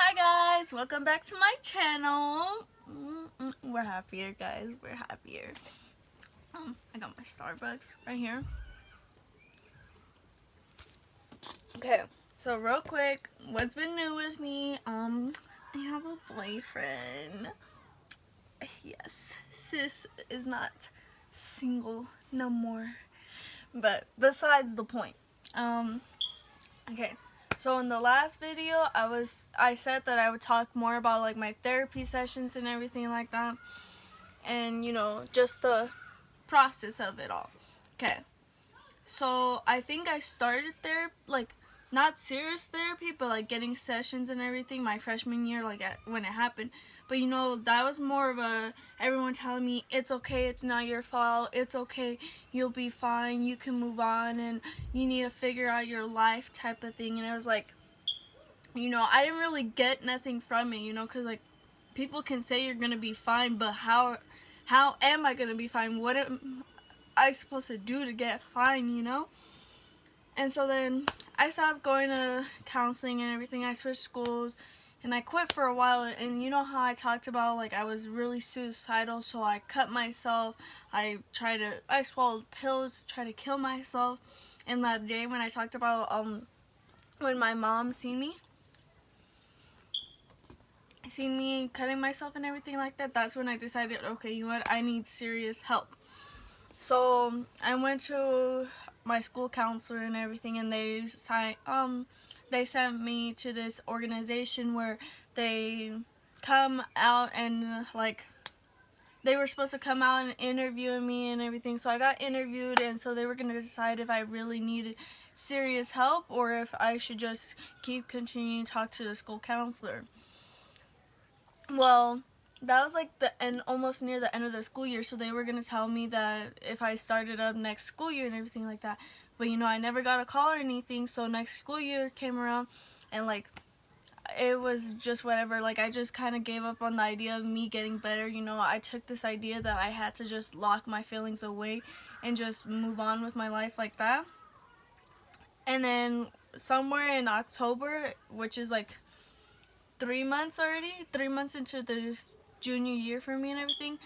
Hi guys, welcome back to my channel. We're happier, guys. We're happier. I got my Starbucks right here. Okay, so real quick, what's been new with me? I have a boyfriend. Yes, sis is not single no more. But besides the point. Okay. So in the last video, I said that I would talk more about like my therapy sessions and everything like that, and just the process of it all. Okay. So I think I started therapy, like not serious therapy, but like getting sessions and everything my freshman year, like when it happened. But that was more of a everyone telling me it's okay, it's not your fault, it's okay, you'll be fine, you can move on, and you need to figure out your life type of thing. And it was like, I didn't really get nothing from it, because like people can say you're gonna be fine, but how am I gonna be fine? What am I supposed to do to get fine? And so then I stopped going to counseling and everything. I switched schools and I quit for a while. And you know how I talked about like I was really suicidal, so I cut myself. I swallowed pills, try to kill myself. And that day when I talked about when my mom seen me cutting myself and everything like that, that's when I decided, okay, you know what, I need serious help. So I went to my school counselor and everything, and they sent me to this organization where they come out and like they were supposed to come out and interview me and everything. So I got interviewed, and so they were going to decide if I really needed serious help or if I should just continuing to talk to the school counselor. Well, that was like the end, almost near the end of the school year, so they were gonna tell me that if I started up next school year and everything like that. But I never got a call or anything, so next school year came around and like it was just whatever. Like I just kind of gave up on the idea of me getting better. I took this idea that I had to just lock my feelings away and just move on with my life like that. And then somewhere in October, which is like 3 months into the junior year for me and everything,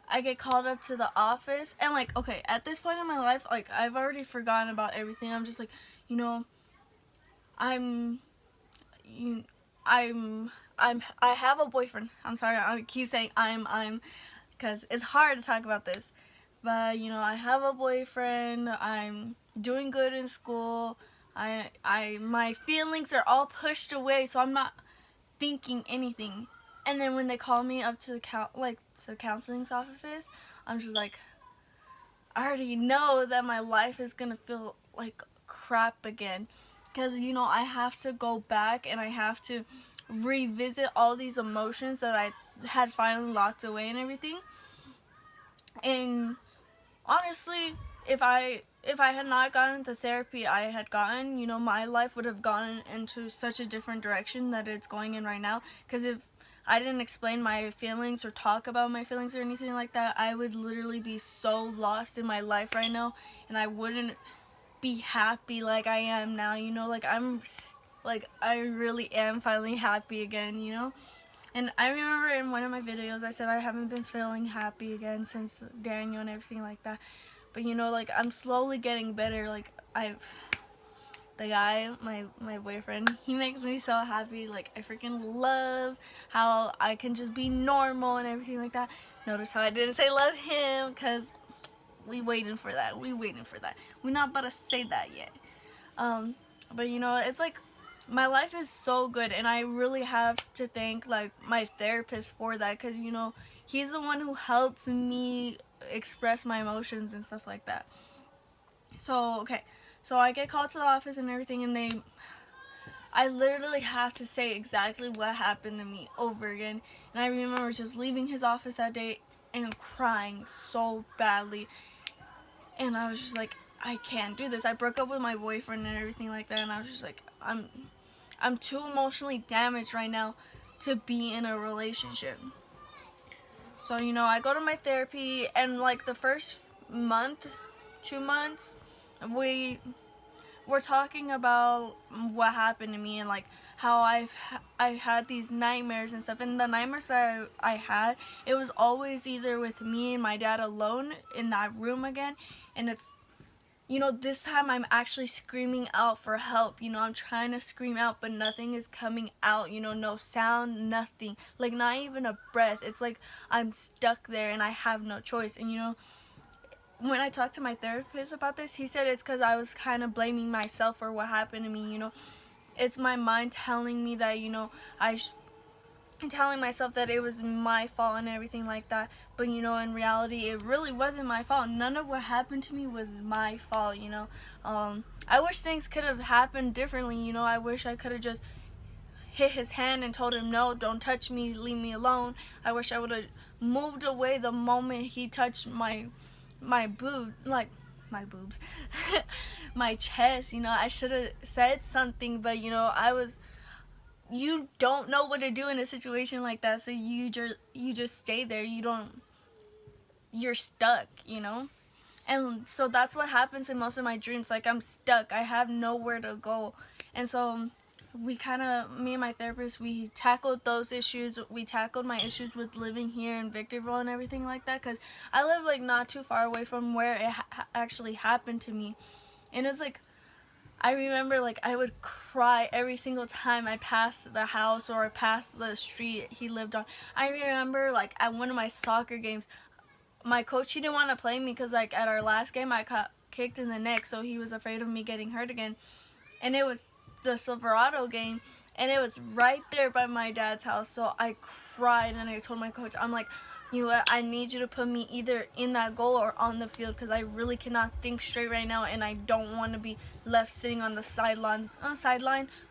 I get called up to the office. And like, okay, at this point in my life, like I've already forgotten about everything. I'm just like, I'm you I have a boyfriend. I'm sorry, I keep saying I'm because it's hard to talk about this. But I have a boyfriend. I'm doing good in school. My feelings are all pushed away, so I'm not thinking anything. And then when they call me up to the counseling's office, I'm just like, I already know that my life is gonna feel like crap again, because I have to go back and I have to revisit all these emotions that I had finally locked away and everything. And honestly, if I had not gotten the therapy I had gotten, my life would have gone into such a different direction that it's going in right now. Because if I didn't explain my feelings or talk about my feelings or anything like that, I would literally be so lost in my life right now, and I wouldn't be happy like I am now. I really am finally happy again. And I remember in one of my videos I said I haven't been feeling happy again since Daniel and everything like that. But like I'm slowly getting better. Like the guy, my boyfriend, he makes me so happy. Like I freaking love how I can just be normal and everything like that. Notice how I didn't say love him, because we waiting for that. We're not about to say that yet. But it's like my life is so good, and I really have to thank like my therapist for that, because he's the one who helps me express my emotions and stuff like that. So okay, so I get called to the office and everything, and I literally have to say exactly what happened to me over again. And I remember just leaving his office that day and crying so badly, and I was just like, I can't do this. I broke up with my boyfriend and everything like that, and I was just like, I'm too emotionally damaged right now to be in a relationship. So I go to my therapy, and like the first month, 2 months, we we're talking about what happened to me and like how I had these nightmares and stuff. And the nightmares that I had, it was always either with me and my dad alone in that room again. And it's, you know, this time I'm actually screaming out for help. You know, I'm trying to scream out, but nothing is coming out. You know, no sound, nothing. Like, not even a breath. It's like I'm stuck there and I have no choice. And, you know, when I talked to my therapist about this, he said it's because I was kind of blaming myself for what happened to me. You know, it's my mind telling me that, you know, telling myself that it was my fault and everything like that. But, you know, in reality, it really wasn't my fault. None of what happened to me was my fault, you know. I wish things could have happened differently, you know. I wish I could have just hit his hand and told him, no, don't touch me, leave me alone. I wish I would have moved away the moment he touched my boob, like my boobs, my chest. You know, I should have said something, but, you know, you don't know what to do in a situation like that, so you just stay there. You're stuck, you know. And so that's what happens in most of my dreams. Like, I'm stuck, I have nowhere to go. And so me and my therapist, we tackled those issues. We tackled my issues with living here in Victorville and everything like that, because I live like not too far away from where it actually happened to me. And it's like, I remember, like, I would cry every single time I passed the house or passed the street he lived on. I remember, like, at one of my soccer games, my coach, he didn't want to play me because, like, at our last game, I got kicked in the neck, so he was afraid of me getting hurt again. And it was the Silverado game, and it was right there by my dad's house. So I cried, and I told my coach, I'm like, you know what, I need you to put me either in that goal or on the field, because I really cannot think straight right now, and I don't want to be left sitting on the sideline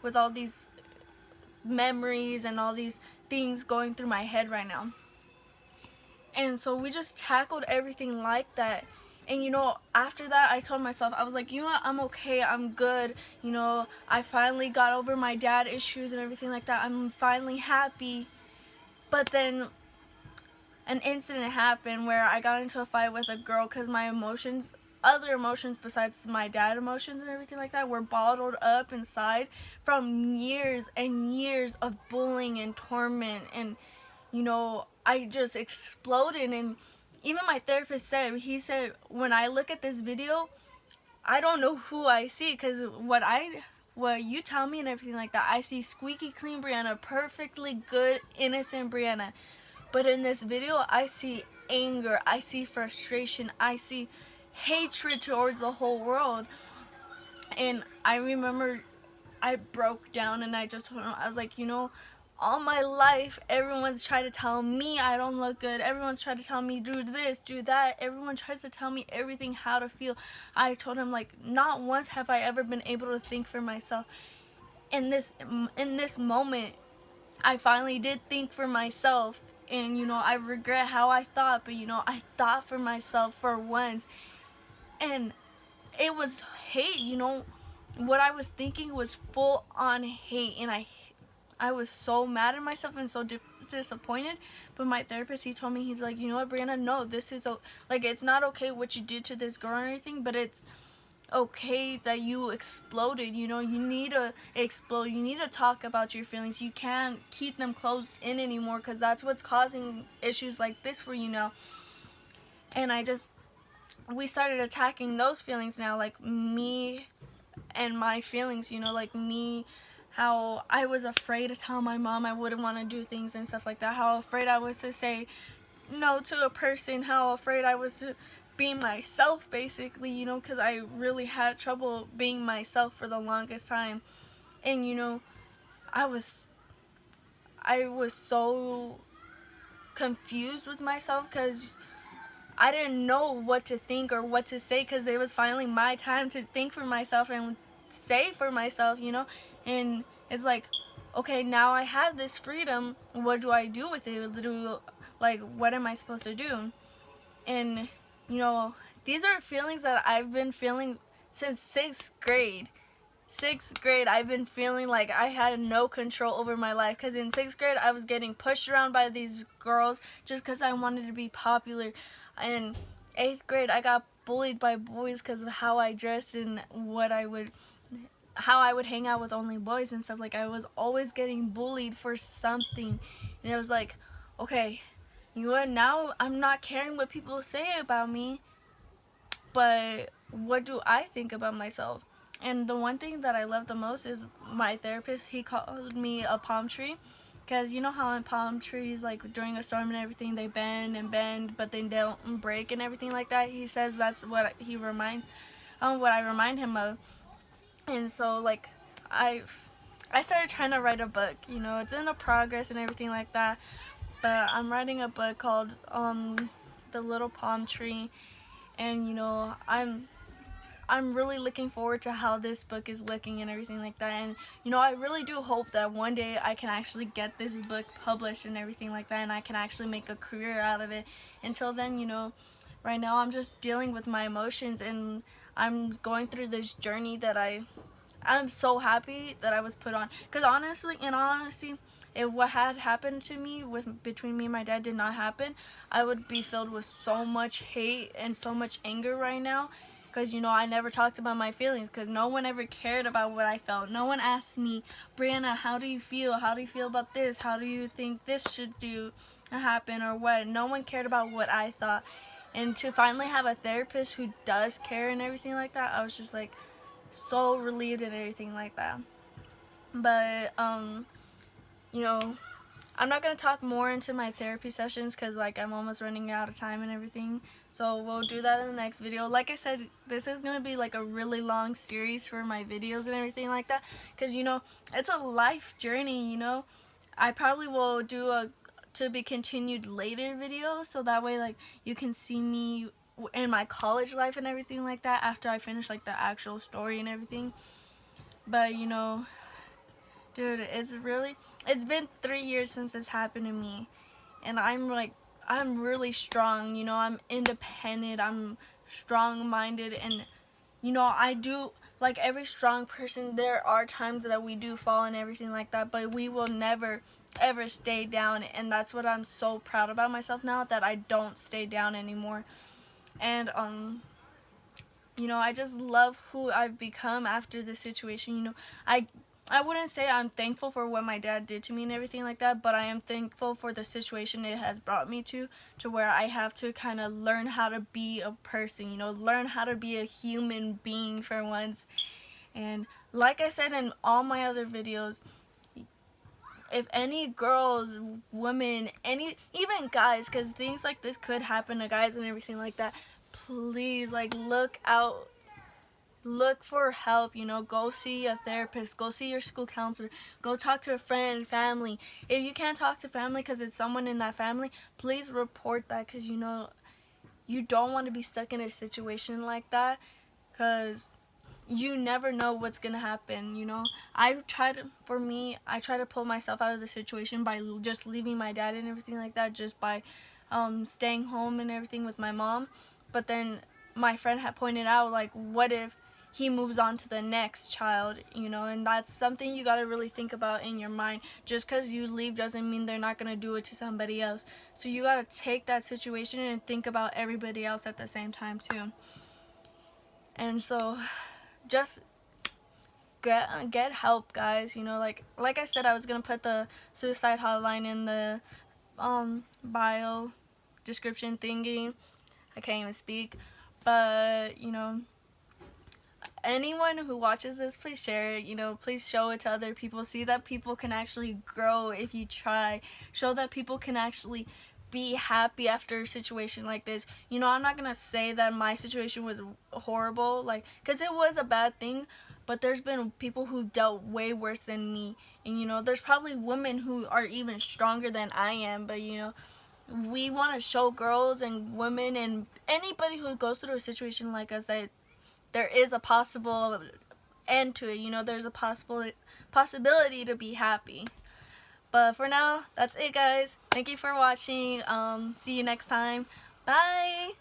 with all these memories and all these things going through my head right now. And so we just tackled everything like that. And, you know, after that, I told myself, I was like, you know what, I'm okay, I'm good. You know, I finally got over my dad issues and everything like that. I'm finally happy. But then an incident happened where I got into a fight with a girl because my emotions, other emotions besides my dad emotions and everything like that, were bottled up inside from years and years of bullying and torment. And, you know, I just exploded. And even my therapist said, he said, when I look at this video, I don't know who I see, because what you tell me and everything like that, I see squeaky clean Brianna, perfectly good, innocent Brianna. But in this video, I see anger, I see frustration, I see hatred towards the whole world. And I remember I broke down and I just told him, I was like, you know, all my life, everyone's tried to tell me I don't look good. Everyone's tried to tell me do this, do that. Everyone tries to tell me everything, how to feel. I told him, like, not once have I ever been able to think for myself. In this moment, I finally did think for myself. And, you know, I regret how I thought, but, you know, I thought for myself for once. And it was hate, you know. What I was thinking was full on hate, and I was so mad at myself and so disappointed. But my therapist, he told me, he's like, you know what, Brianna, no, this is like, it's not okay what you did to this girl or anything, but it's okay that you exploded. You know, you need to explode, you need to talk about your feelings. You can't keep them closed in anymore, because that's what's causing issues like this for you now. And we started attacking those feelings now, like me and my feelings, you know, like me, how I was afraid to tell my mom I wouldn't want to do things and stuff like that, how afraid I was to say no to a person, how afraid I was to be myself, basically, you know, because I really had trouble being myself for the longest time. And, you know, I was so confused with myself, because I didn't know what to think or what to say, because it was finally my time to think for myself and say for myself, you know. And it's like, okay, now I have this freedom, what do I do with it? Like, what am I supposed to do? And, you know, these are feelings that I've been feeling since 6th grade. 6th grade, I've been feeling like I had no control over my life, because in 6th grade I was getting pushed around by these girls just because I wanted to be popular. In 8th grade, I got bullied by boys because of how I dressed and what I would how I would hang out with only boys and stuff. Like, I was always getting bullied for something, and it was like, okay, you know what, now I'm not caring what people say about me, but what do I think about myself? And the one thing that I love the most is my therapist. He called me a palm tree, because you know how in palm trees, like during a storm and everything, they bend and bend, but then they don't break and everything like that. He says that's what what I remind him of. And so, like, I I started trying to write a book. You know, it's in a progress and everything like that. But I'm writing a book called The Little Palm Tree, and you know, I'm really looking forward to how this book is looking and everything like that. And you know, I really do hope that one day I can actually get this book published and everything like that, and I can actually make a career out of it. Until then, you know, right now I'm just dealing with my emotions, and I'm going through this journey that I'm so happy that I was put on. Because honestly, in all honesty, if what had happened to me with between me and my dad did not happen, I would be filled with so much hate and so much anger right now. Because, you know, I never talked about my feelings, because no one ever cared about what I felt. No one asked me, Brianna, how do you feel? How do you feel about this? How do you think this should happen or what? No one cared about what I thought. And to finally have a therapist who does care and everything like that, I was just like so relieved and everything like that. But you know, I'm not going to talk more into my therapy sessions, because like I'm almost running out of time and everything. So we'll do that in the next video. Like I said, this is going to be like a really long series for my videos and everything like that, because you know, it's a life journey. You know, I probably will do a to be continued later video, so that way like you can see me in my college life and everything like that after I finish like the actual story and everything. But you know, dude, it's been 3 years since this happened to me, and I'm really strong. You know, I'm independent, I'm strong-minded, and you know, I do, like every strong person, there are times that we do fall and everything like that, but we will never ever stay down. And that's what I'm so proud about myself now, that I don't stay down anymore. And you know, I just love who I've become after this situation. You know, I wouldn't say I'm thankful for what my dad did to me and everything like that, but I am thankful for the situation it has brought me to where I have to kind of learn how to be a person, you know, learn how to be a human being for once. And like I said in all my other videos, if any girls, women, even guys, because things like this could happen to guys and everything like that, please, like, look out, look for help. You know, go see a therapist, go see your school counselor, go talk to a friend, family. If you can't talk to family because it's someone in that family, please report that, because you know, you don't want to be stuck in a situation like that, because you never know what's gonna happen. You know, I try to pull myself out of the situation by just leaving my dad and everything like that, just by staying home and everything with my mom. But then my friend had pointed out, like, what if he moves on to the next child, you know? And that's something you got to really think about in your mind. Just because you leave doesn't mean they're not going to do it to somebody else. So you got to take that situation and think about everybody else at the same time too. And so just get help, guys. You know, like I said, I was going to put the suicide hotline in the bio description thingy. I can't even speak. But, you know, anyone who watches this, please share it. You know, please show it to other people. See that people can actually grow if you try. Show that people can actually be happy after a situation like this. You know, I'm not gonna say that my situation was horrible, like, because it was a bad thing, but there's been people who dealt way worse than me. And you know, there's probably women who are even stronger than I am. But you know, we want to show girls and women and anybody who goes through a situation like us that there is a possible end to it. You know, there's a possibility to be happy. But for now, that's it, guys. Thank you for watching. See you next time. Bye.